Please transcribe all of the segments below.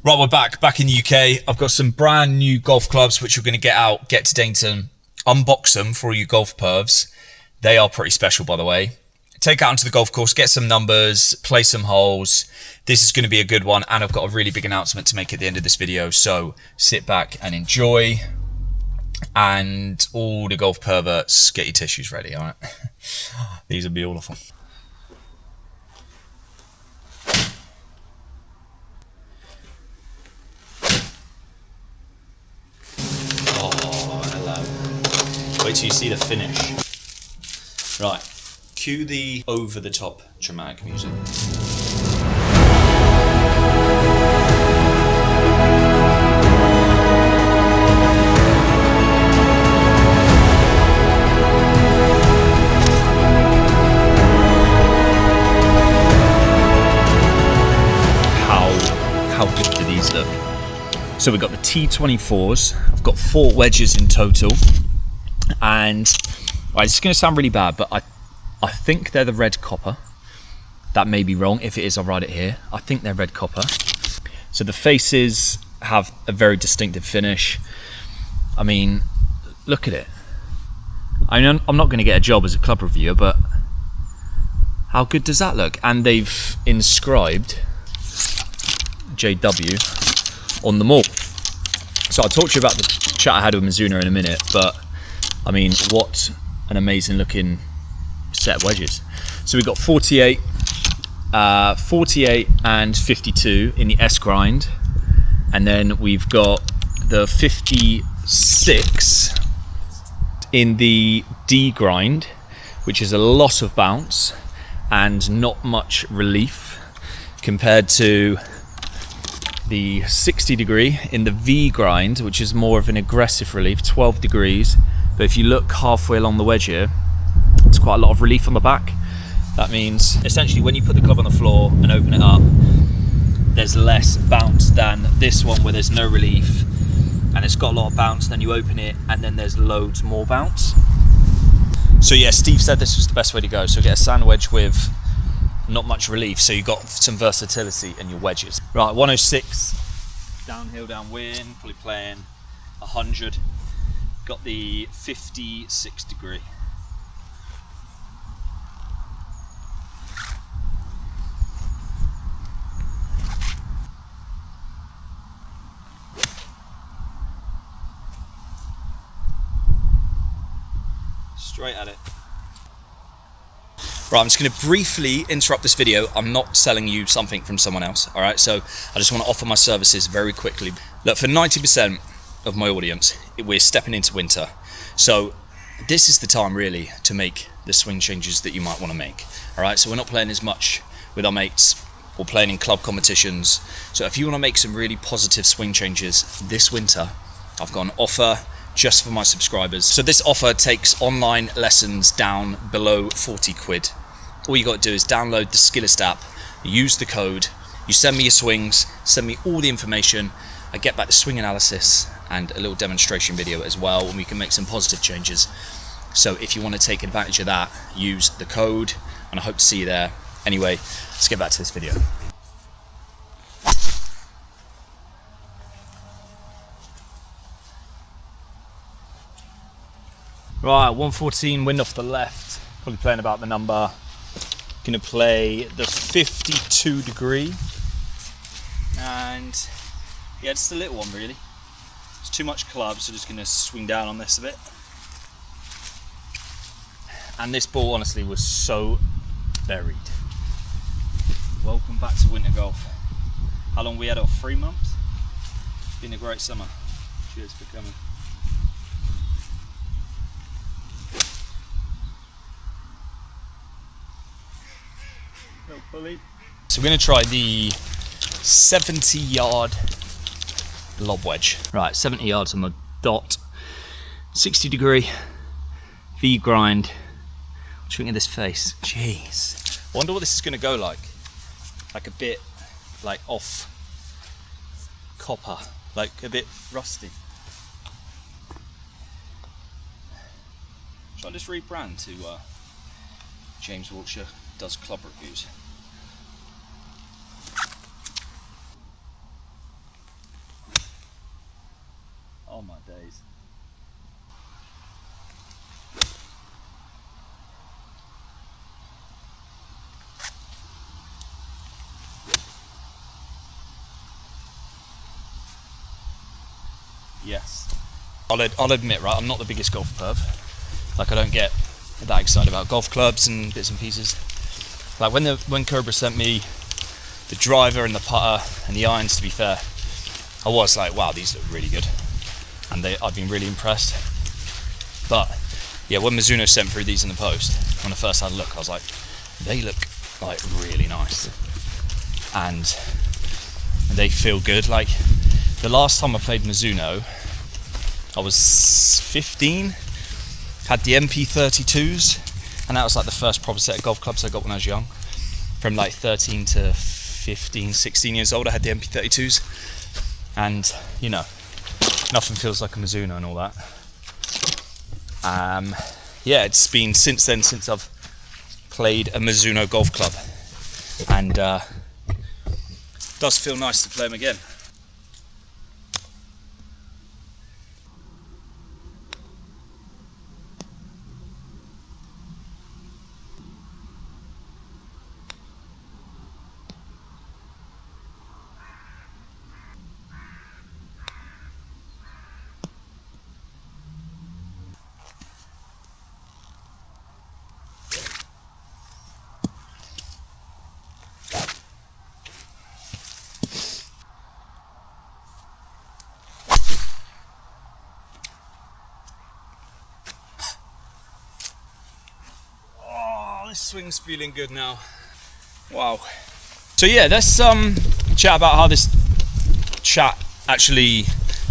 Right, we're back in the UK. I've got some brand new golf clubs which we're going to get to Dainton, unbox them for all you golf pervs. They are pretty special, by the way. Take out onto the golf course, get some numbers, play some holes. This is going to be a good one, and I've got a really big announcement to make at the end of this video, so sit back and enjoy. And all the golf perverts, get your tissues ready, all right? These will be beautiful. Wait till you see the finish. Right, cue the over-the-top dramatic music. How good do these look? So we've got the T24s. I've got 4 wedges in total. And right, it's going to sound really bad, but I think they're the red copper. That may be wrong. If it is, I'll write it here. I think they're red copper. So the faces have a very distinctive finish. I mean, look at it. I mean, I'm not going to get a job as a club reviewer, but how good does that look? And they've inscribed JW on them all. So I'll talk to you about the chat I had with Mizuno in a minute, but I mean, what an amazing looking set of wedges. So we've got 48 and 52 in the S grind, and then we've got the 56 in the D grind, which is a lot of bounce and not much relief compared to the 60 degree in the V grind, which is more of an aggressive relief, 12 degrees. But if you look halfway along the wedge here, it's quite a lot of relief on the back. That means essentially when you put the club on the floor and open it up, there's less bounce than this one where there's no relief and it's got a lot of bounce. Then you open it and then there's loads more bounce. So yeah, Steve said this was the best way to go. So get a sand wedge with not much relief, so you got some versatility in your wedges. Right, 106, downhill, downwind, probably playing 100. Got the 56 degree. Straight at it. Right, I'm just going to briefly interrupt this video. I'm not selling you something from someone else, all right? So I just want to offer my services very quickly. Look, for 90% of my audience, we're stepping into winter. So this is the time really to make the swing changes that you might want to make, all right? So we're not playing as much with our mates or playing in club competitions. So if you want to make some really positive swing changes this winter, I've got an offer just for my subscribers. So this offer takes online lessons down below 40 quid. All you got to do is download the Skillest app, use the code, you send me your swings, send me all the information, I get back the swing analysis and a little demonstration video as well, and we can make some positive changes. So if you want to take advantage of that, use the code, and I hope to see you there. Anyway, let's get back to this video. Right, 114, wind off the left, probably playing about the number. Gonna play the 52 degree, and yeah, just a little one really. It's too much club, so just gonna swing down on this a bit. And this ball honestly was so buried. Welcome back to winter golf. How long we had off? 3 months? It's been a great summer. Cheers for coming. So we're going to try the 70-yard lob wedge. Right, 70 yards on the dot, 60 degree V grind. What do you think of this face? Jeez. I wonder what this is going to go like. Like a bit like off copper, like a bit rusty. Should I just rebrand to James Wiltshire Does Club Reviews? Oh my days. Yes. I'll admit, right, I'm not the biggest golf perv. Like, I don't get that excited about golf clubs and bits and pieces. Like when Cobra sent me the driver and the putter and the irons, to be fair, I was like, wow, these look really good. And I've been really impressed. But yeah, when Mizuno sent through these in the post, when I first had a look, I was like, they look like really nice. And they feel good. Like, the last time I played Mizuno, I was 15, had the MP32s, and that was like the first proper set of golf clubs I got when I was young. From like 13 to 15, 16 years old, I had the MP32s. And, you know, nothing feels like a Mizuno and all that. Yeah, it's been since then since I've played a Mizuno golf club. And it does feel nice to play them again. This swing's feeling good now. Wow. So yeah, let's chat about how this chat actually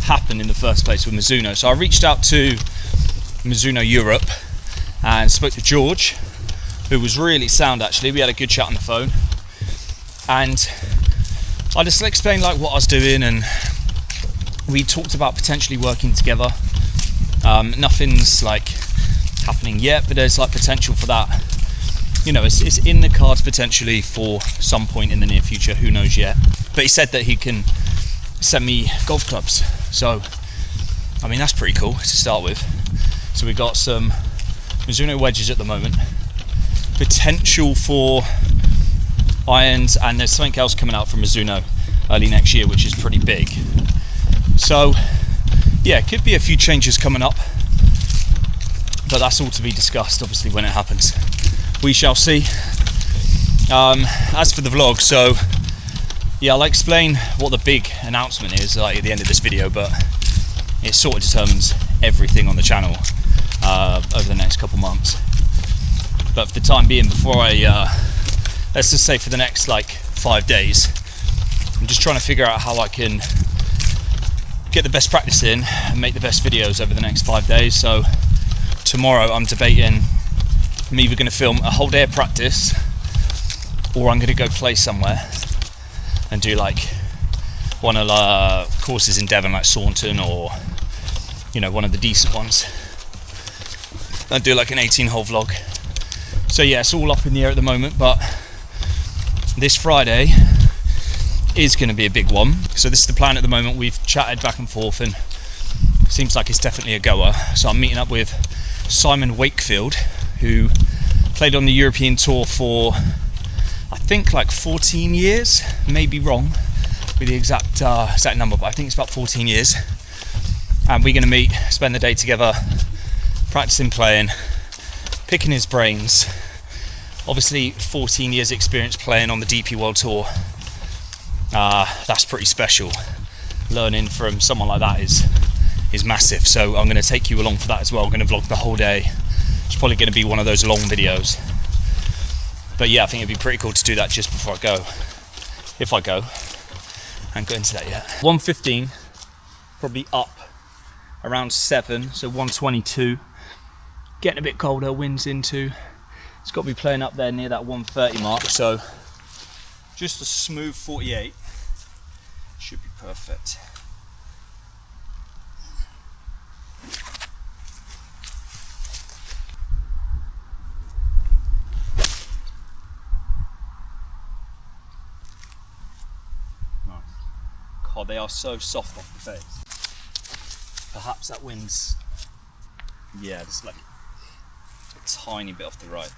happened in the first place with Mizuno. So I reached out to Mizuno Europe and spoke to George, who was really sound actually. We had a good chat on the phone. And I just explained like what I was doing, and we talked about potentially working together. Nothing's like happening yet, but there's like potential for that. You know, it's in the cards potentially for some point in the near future, who knows yet. But he said that he can send me golf clubs. So, I mean, that's pretty cool to start with. So we got some Mizuno wedges at the moment. Potential for irons, and there's something else coming out from Mizuno early next year, which is pretty big. So, yeah, could be a few changes coming up. But that's all to be discussed, obviously, when it happens. We shall see. As for the vlog, so yeah, I'll explain what the big announcement is like at the end of this video, but it sort of determines everything on the channel over the next couple months. But for the time being, before I let's just say for the next like 5 days, I'm just trying to figure out how I can get the best practice in and make the best videos over the next 5 days. So tomorrow I'm debating, I'm either going to film a whole day of practice, or I'm going to go play somewhere and do like one of the courses in Devon, like Saunton, or you know, one of the decent ones. I'll do like an 18-hole vlog. So yeah, it's all up in the air at the moment, but this Friday is going to be a big one. So this is the plan at the moment. We've chatted back and forth, and it seems like it's definitely a goer. So I'm meeting up with Simon Wakefield, who played on the European Tour for, I think, like 14 years. Maybe wrong with the exact number, but I think it's about 14 years. And we're going to meet, spend the day together, practicing playing, picking his brains. Obviously, 14 years experience playing on the DP World Tour. That's pretty special. Learning from someone like that is massive. So I'm going to take you along for that as well. I'm going to vlog the whole day. It's probably going to be one of those long videos. But yeah, I think it'd be pretty cool to do that just before I go. If I go. I haven't got into that yet. 1:15, probably up around 7, so 1:22. Getting a bit colder, wind's into. It's got to be playing up there near that 1:30 mark, so just a smooth 48 should be perfect. Oh, they are so soft off the face. Perhaps that wind's, yeah, just like a tiny bit off the right.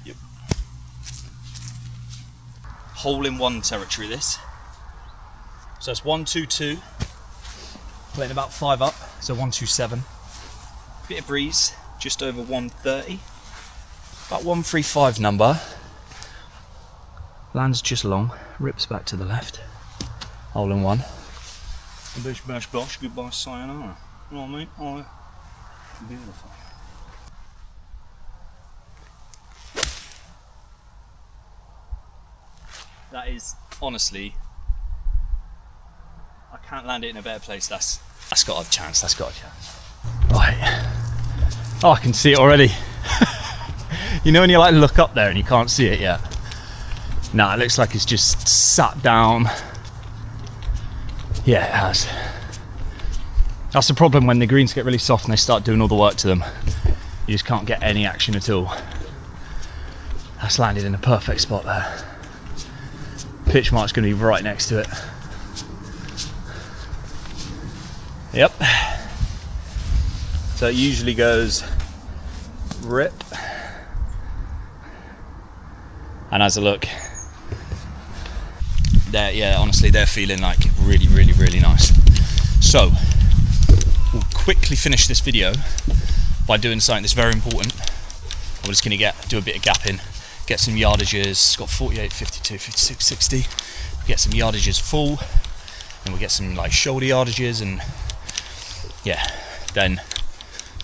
Yep. Hole in one territory this. So it's 122. Playing about 5 up, so 127. Bit of breeze, just over 130. About 135 number. Lands just long, rips back to the left. Hole in one. Bish bash bosh, goodbye sayonara. You know what I mean? Oh, beautiful. That is honestly, I can't land it in a better place. That's got a chance. That's got a chance. Right. Oh, I can see it already. You know when you like look up there and you can't see it yet? Nah, it looks like it's just sat down. Yeah, it has. That's the problem when the greens get really soft and they start doing all the work to them. You just can't get any action at all. That's landed in a perfect spot there. Pitch mark's going to be right next to it. Yep. So it usually goes rip. And as I look, yeah, honestly, they're feeling like really, really, really nice. So we'll quickly finish this video by doing something that's very important. We're just going to do a bit of gapping, get some yardages. It's got 48, 52, 56, 60. Get some yardages full, and we'll get some like shoulder yardages, and yeah, then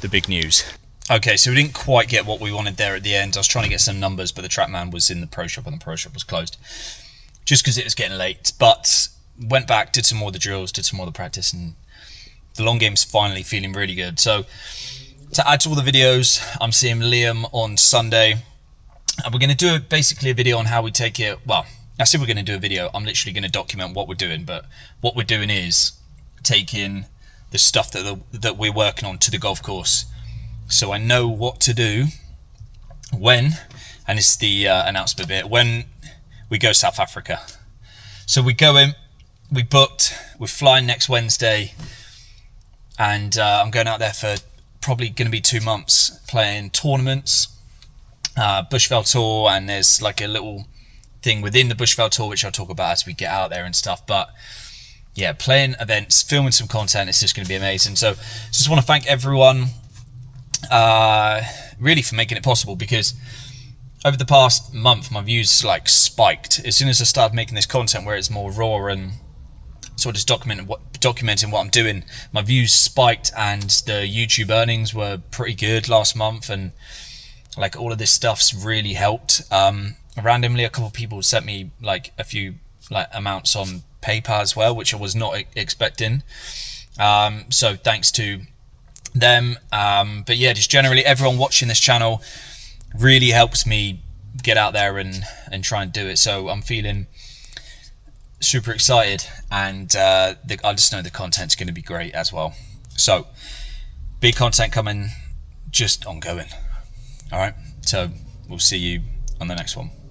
the big news. Okay, so we didn't quite get what we wanted there at the end. I was trying to get some numbers, but the TrackMan was in the pro shop and the pro shop was closed just because it was getting late. But went back, did some more of the drills, did some more of the practice, and the long game's finally feeling really good. So to add to all the videos, I'm seeing Liam on Sunday, and we're going to do basically a video on how we take it. Well, I said we're going to do a video. I'm literally going to document what we're doing, but what we're doing is taking the stuff that we're working on to the golf course. So I know what to do when, and it's the announcement bit, when we go South Africa. So we go in, we booked, we're flying next Wednesday, and I'm going out there for probably going to be 2 months playing tournaments, Bushveld Tour, and there's like a little thing within the Bushveld Tour which I'll talk about as we get out there and stuff. But yeah, playing events, filming some content, it's just going to be amazing. So just want to thank everyone really for making it possible, because over the past month my views like spiked as soon as I started making this content where it's more raw and sort of just documenting what I'm doing. My views spiked, and the YouTube earnings were pretty good last month, and like all of this stuff's really helped. Randomly a couple of people sent me like a few like amounts on PayPal as well, which I was not expecting, so thanks to them. But yeah, just generally everyone watching this channel really helps me get out there and try and do it. So I'm feeling super excited, and I just know the content's going to be great as well. So big content coming, just ongoing. All right, so we'll see you on the next one.